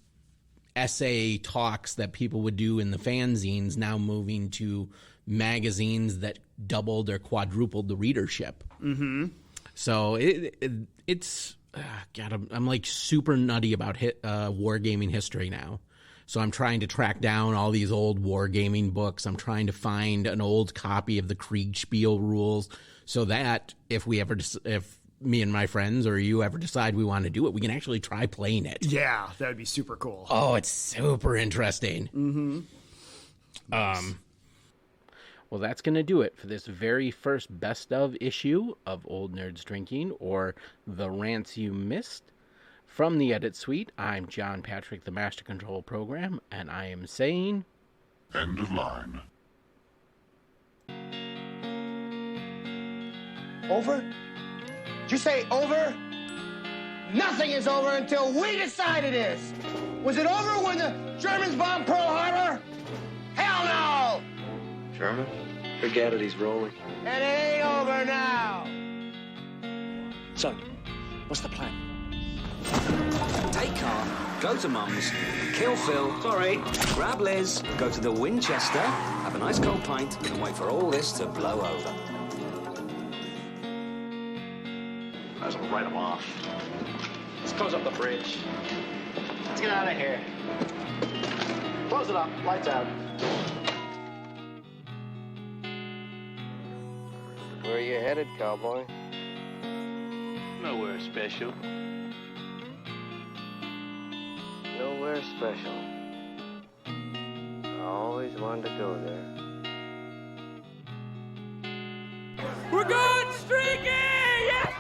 essay talks that people would do in the fanzines now moving to magazines that doubled or quadrupled the readership. So it's... God, I'm like super nutty about wargaming history now. So I'm trying to track down all these old wargaming books. I'm trying to find an old copy of the Kriegspiel rules so that if me and my friends or you ever decide we want to do it, we can actually try playing it. Yeah, that would be super cool. Oh, it's super interesting. Well, that's going to do it for this very first best of issue of Old Nerds Drinking, or the Rants You Missed. From the Edit Suite, I'm John Patrick, the Master Control Program, and I am saying... End of line. Over? Did you say over? Nothing is over until we decide it is. Was it over when the Germans bombed Pearl Harbor? Hell no! Sherman? Forget it, he's rolling. And it ain't over now. So, what's the plan? Take car, go to Mum's, kill Phil, grab Liz, go to the Winchester, have a nice cold pint, and wait for all this to blow over. Might as well write him off. Let's close up the bridge. Let's get out of here. Close it up. Lights out. Where are you headed, cowboy? Nowhere special. Nowhere special. I always wanted to go there. We're going streaking! Yes!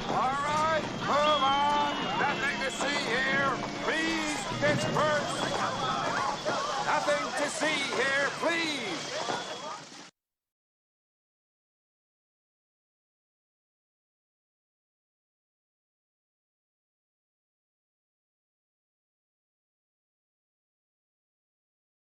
All right, move on. Nothing to see here. Please, Pittsburgh. Nothing to see here, please.